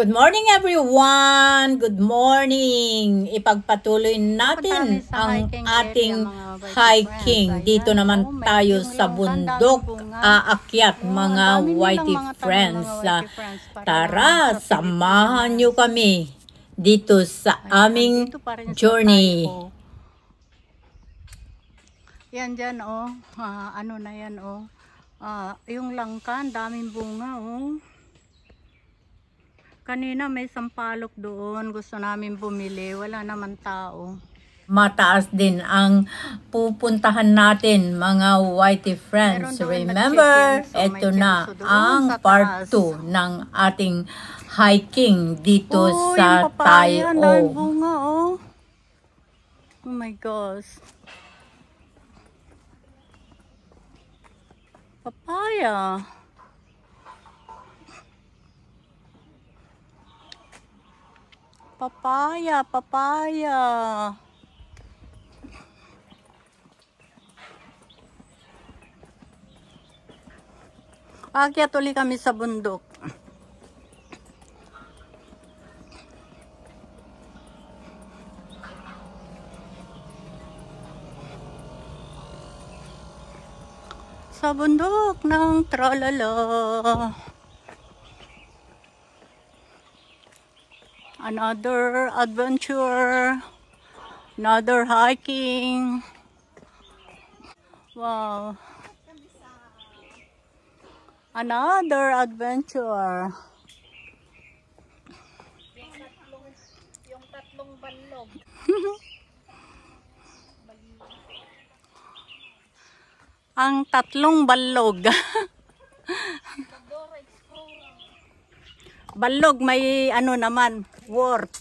Good morning everyone! Good morning! Ipagpatuloy natin ang ating hiking. Dito naman tayo sa bundok aakyat mga whitey friends. Tara, samahan nyo kami dito sa aming journey. Yan dyan oh, ano na yan oh, yung langka, daming bunga oh. Kanina may sampalok doon, gusto namin bumili, wala naman tao. Mataas din ang pupuntahan natin mga whitey friends. Remember, ito na ang part 2 ng ating hiking dito sa Tayo. Bunga oh. Oh my gosh. Papaya. Papaya. Akyat ulit kami sa bundok. Sa bundok ng tralala. Another adventure, another hiking. Wow. Another adventure. Yung tatlong balog. Ang tatlong balog. Balog may ano naman, word.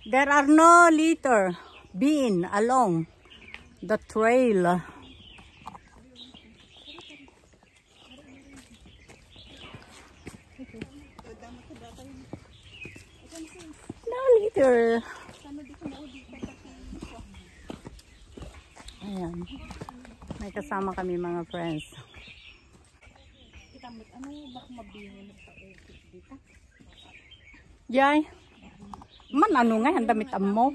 There are no litter being along the trail. No litter. Ayan. May kasama kami mga friends. Yay. Man ano nga, ang damit mo.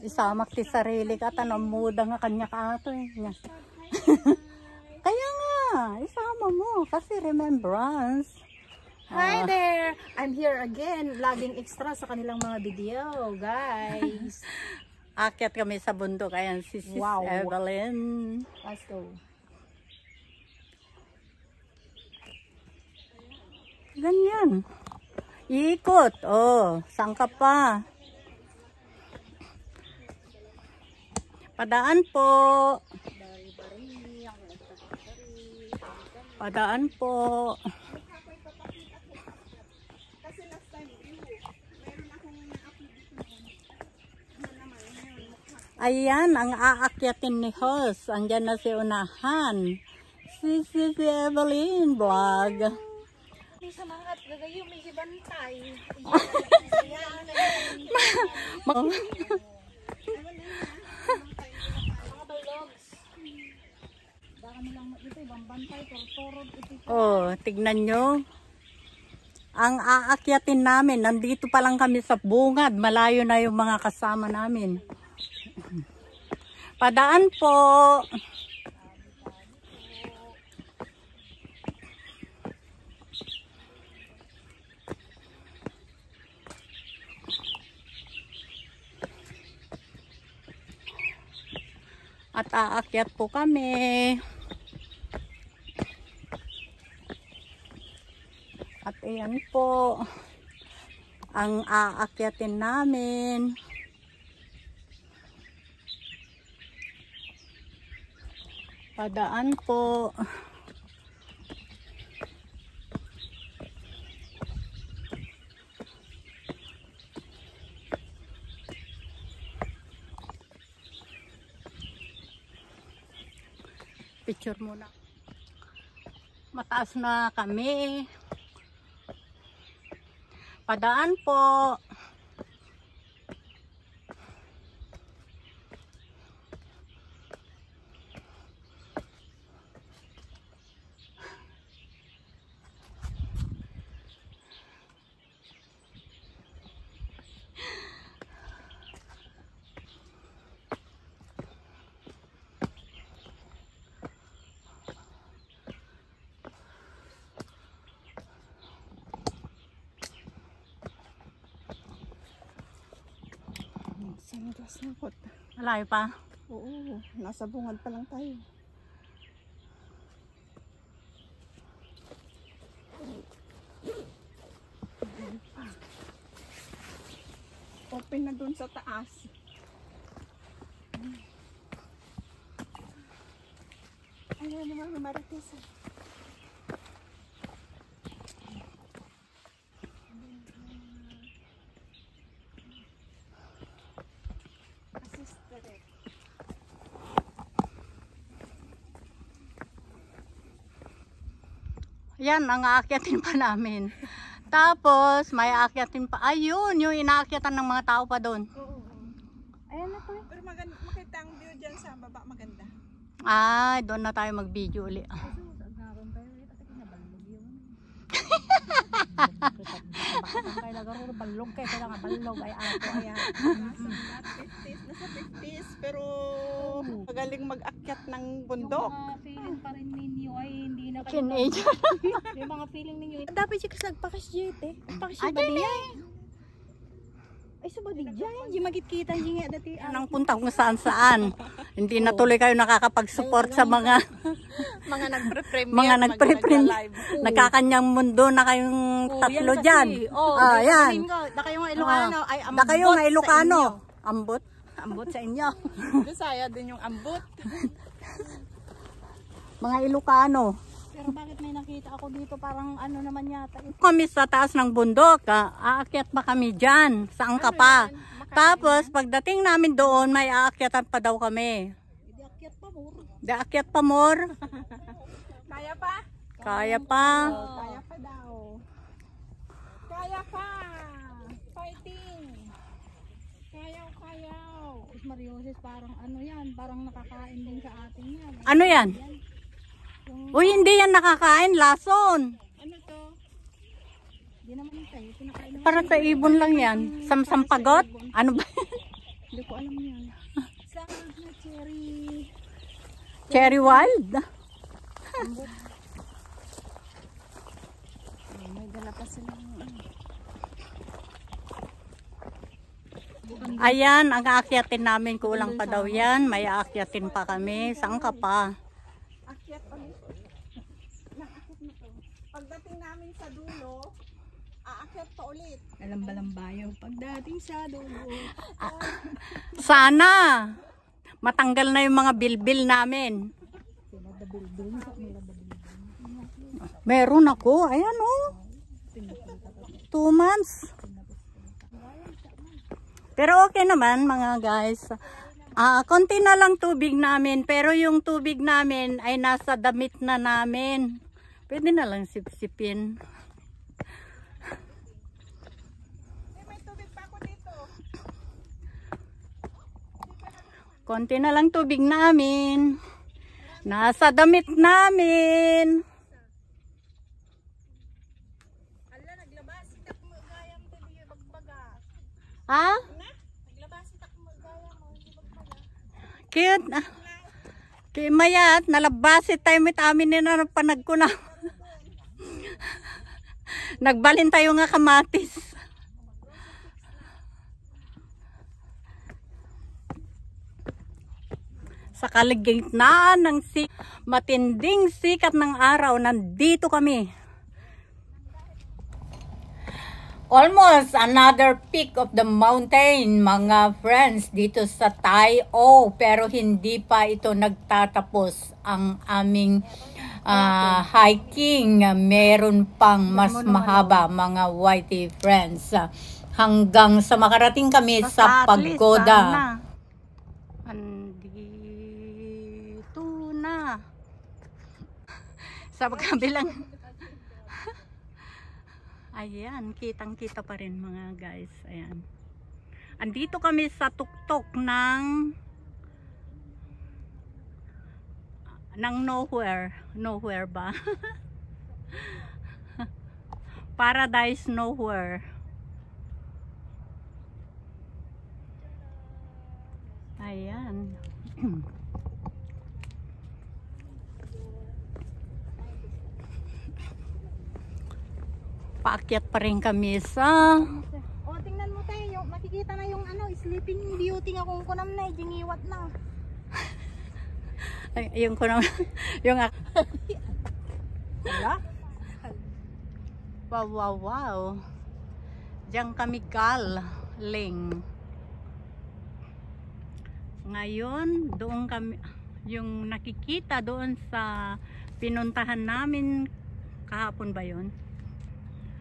Isamak ti sarili ka, tanong muda nga kanya ka ato eh. Kaya nga, isama mo kasi remembrance. Hi there! I'm here again, laging extra sa kanilang mga video, guys. Akyat kami sa bundok. Ayan, si Sis Evelyn. Let's go. Ganyan. Ikot. Oh, saan ka pa? Padaan po. Padaan po. Ayan, ang aakyatin ni Hoss. Andyan na si unahan. Si Evelyn vlog. May samangat, gagayo, may gibantay. Oh, tignan nyo. Ang aakyatin namin, nandito pa lang kami sa bungad. Malayo na yung mga kasama namin. Padaan po. At aakyat po kami. At ayan po ang aakyatin namin. Padaan po. Picture muna. Mataas na kami. Padaan po. Sanggas na kot. Malayo pa. Oo, nasa bungad pa lang tayo. Open na dun sa taas. Ayaw naman ni Marites. Yan, ang aakyatin pa namin. Tapos, may aakyatin pa. Ayun, yung inaakyatan ng mga tao pa doon. Oo. Ayan na po. Pero maganda, makita ang view dyan sa baba, maganda. Ay, doon na tayo mag-video uli. Nasa 50s, pero magaling mag-akyat ng bundok. Mga feeling pa rin ninyo ay hindi na kayo. Teenager. Yung mga feeling ninyo. Dapat siya kasagpakas dito eh. Pakas Ay, siya ba diya? Ay, sa ba diya? Hindi magkikita niya nga dati. Anong punta kung saan-saan. Hindi na tuloy kayo nakakapag-support sa mga nagpre-premiere. Nagkakanyang mundo na kayong tatlo dyan. Yan. Da kayo nga Ilocano ay ambot. Da kayo nga Ilocano. Ambot? Ambot sa inyo. Bisaya din yung ambot. Mga Ilocano. Pero bakit may nakita ako dito parang ano naman yata. Kami sa taas ng bundok, aakyat pa kami dyan. Saan ka pa? Tapos, pagdating namin doon, may aakyatan pa daw kami. Hindi akyat pa more. Di aakyat pa more? Kaya pa? Kaya pa. Kaya pa daw. Kaya pa. Fighting. Kayaw. Is Mariosis parang ano yan, parang nakakain din sa atin yan. Ano yan? Uy, hindi yan nakakain. Lason. Ano to? Hindi naman tayo, pinakain naman. Para sa ibon lang yan. Samsampagot? Ano ba? Hindi ko alam yan. Saan na cherry? Cherry wild? May dala pa silang Ayan, ang aakyatin namin. Kulang pa daw yan. May aakyatin pa kami. Saan ka pa? akyat ulit. Naakyat na to. Pagdating namin sa dulo, aakyat pa ulit. Alambalambayo. Pagdating sa dulo. Sana matanggal na yung mga bilbil namin. Meron ako. Ayan oh. 2 months. Pero okay naman mga guys. Konti na lang tubig namin. Pero yung tubig namin ay nasa damit na namin. Pwede na lang sipsipin. May tubig pa ako dito. Konti na lang tubig namin. Nasa damit namin. Ala, naglabas. Sitak mo gayam tali bagbaga. Ha? Naglabas sitak mo gayam mo bagbaga. Cute. Kaya mayat, nalabasit tayo mit amin na panag ko na. Nagbalin tayo nga kamatis. Sa kaligitnaan ng matinding sikat ng araw, nandito kami. Almost another peak of the mountain, mga friends, dito sa Tai-O. Pero hindi pa ito nagtatapos ang aming hiking. Meron pang mas mahaba, mga whitey friends. Hanggang sa makarating kami sa pagoda. Andito na. Sa kabilang Ayan, kitang-kita pa rin mga guys. Ayan. Andito kami sa tuktok ng nowhere. Nowhere ba? Paradise nowhere. Ayan. Paakyat pa rin kami sa O, tingnan mo tayo, yung, makikita na yung ano, sleeping beauty nga kung kunam na, jingiwat na. yung kuno yung Wala? wow. Diyan kami galing. Ngayon, doon kami, yung nakikita doon sa pinuntahan namin kahapon ba yun?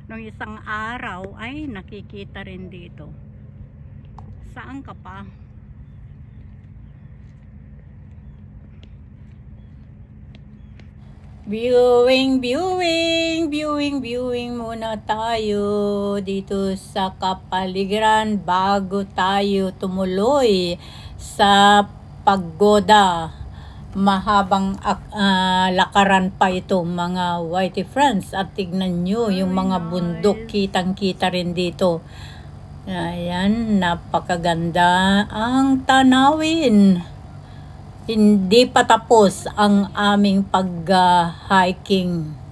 Nung isang araw ay nakikita rin dito. Saan ka pa? Viewing muna tayo dito sa kapaligiran bago tayo tumuloy sa pagoda. Mahabang lakaran pa ito mga whitey friends, at tignan nyo yung mga bundok, kitang-kita rin dito. Ayan, napakaganda ang tanawin. Hindi pa tapos ang aming pag-hiking.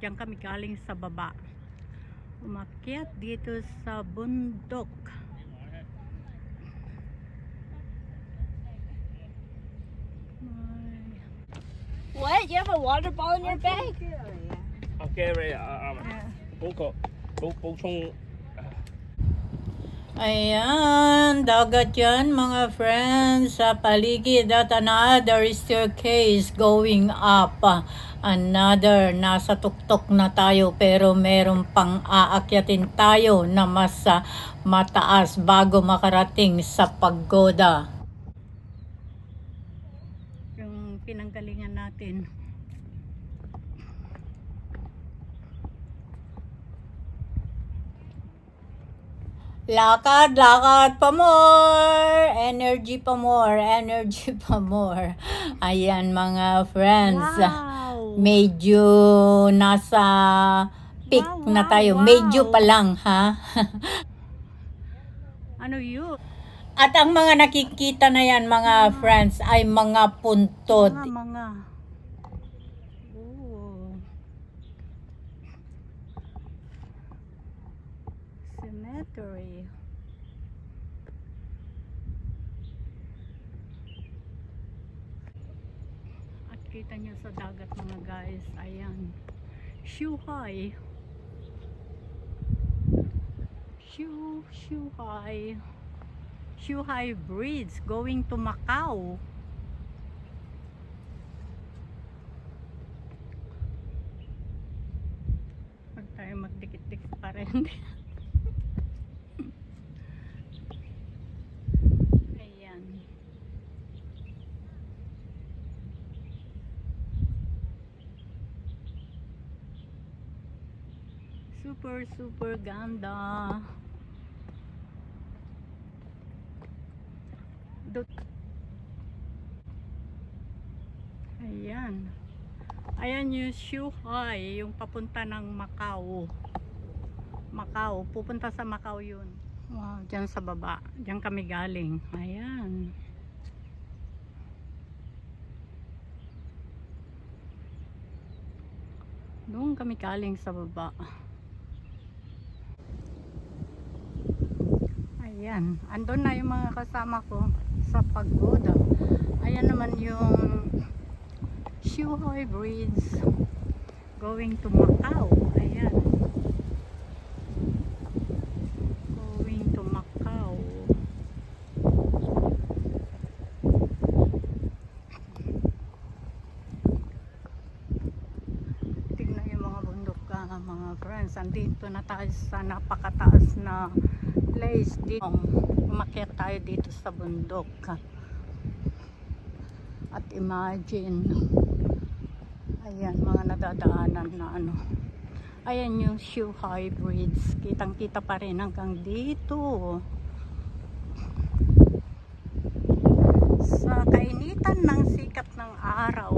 Diyan kami galing sa baba. Umakyat dito sa bundok. What? You have a water ball in your bag? Okay, right. 補充 Ayan, dagat yan mga friends sa paligid, at another staircase going up. Another, nasa tuktok na tayo pero meron pang aakyatin tayo na mas mataas bago makarating sa pagoda. Yung pinanggalingan natin. Lakad pa more, energy pa more. Ayan mga friends. Wow! Medyo nasa peak na tayo. Wow. Medyo pa lang, ha? Ano yun? At ang mga nakikita na yan mga friends ay mga puntod. Mga. Oh. Cemetery. At kita niyo sa dagat mga guys. Ayan. Shuhai. Shuhai Bridge going to Macau. Huwag tayo magdikit-dikit pa rin. Ayan. Super ganda. Ayan yung Shuhai, yung papunta ng Macau. Pupunta sa Macau yun. Wow, dyan sa baba. Dyan kami galing. Ayan. Doon kami galing sa baba. Ayan. Andun na yung mga kasama ko sa pagoda. Ayan naman yung Shuhai Bridge going to Macau. Ayan. Going to Macau. Tignan yung mga bundok mga friends. Andito na tayo sa napakataas na place dito. Umakyat tayo dito sa bundok. At imagine, ayan, mga nadadaanan na ano. Ayan yung shoe hybrids. Kitang-kita pa rin hanggang dito. Sa kainitan ng sikat ng araw,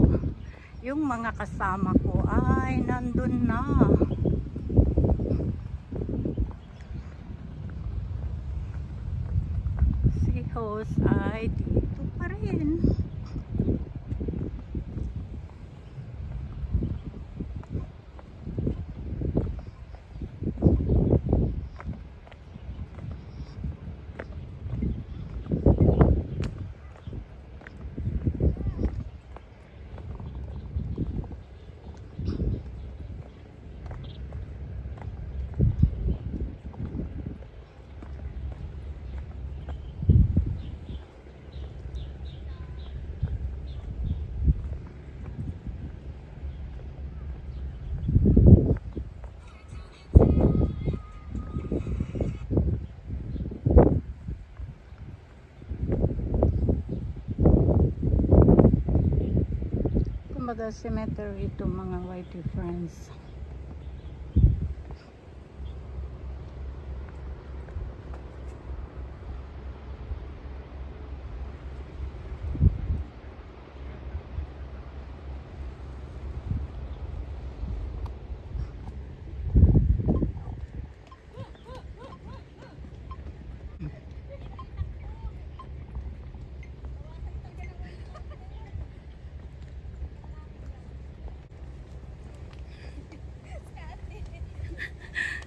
yung mga kasama ko ay nandun na. Si host ay dito pa rin. Kumbaga cemetery ito, mga whitey friends.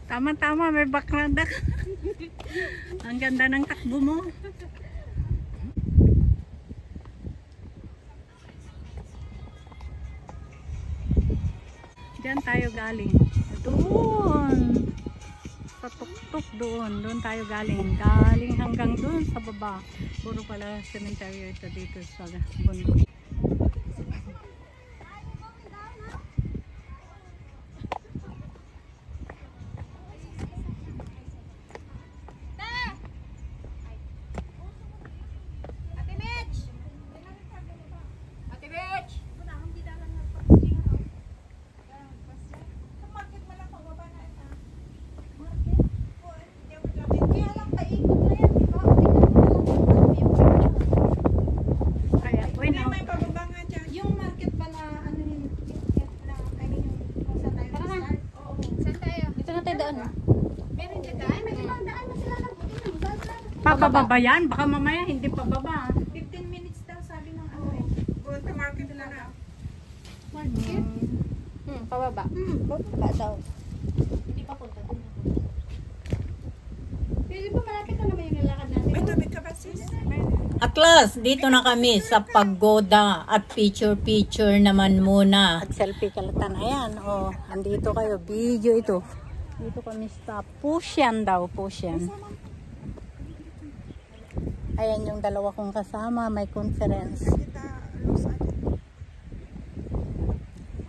Tama-tama, may bakladak. Ang ganda ng takbo mo. Diyan tayo galing. Doon. Sa tuktok doon. Doon tayo galing. Galing hanggang doon sa baba. Puro pala cemetery ito dito sa bundok. Pababa ba yan? Baka mamaya hindi pababa. 15 minutes daw sabi ng ano eh. Go to market na na. Market? Pababa. Pababa daw. Hindi pa punta doon. Pwede ba malapit na naman yung lalakad natin? May tubig ka ba, sis? At last, dito na kami sa pagoda at picture-picture naman muna. At selfie kalatan. Ayan, oh, andito kayo. Video ito. Dito kami sa Pusyan daw, Pusyan. Ayan yung dalawa kong kasama, may conference.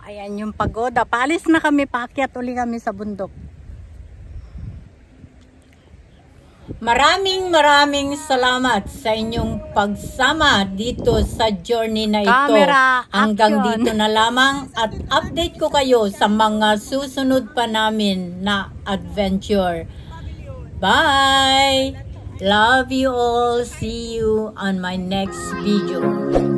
Ayan yung pagoda. Paalis na kami, paakyat uli kami sa bundok. Maraming salamat sa inyong pagsama dito sa journey na ito. Camera Hanggang action. dito na lamang at update ko kayo sa mga susunod pa namin na adventure. Bye! Love you all. See you on my next video.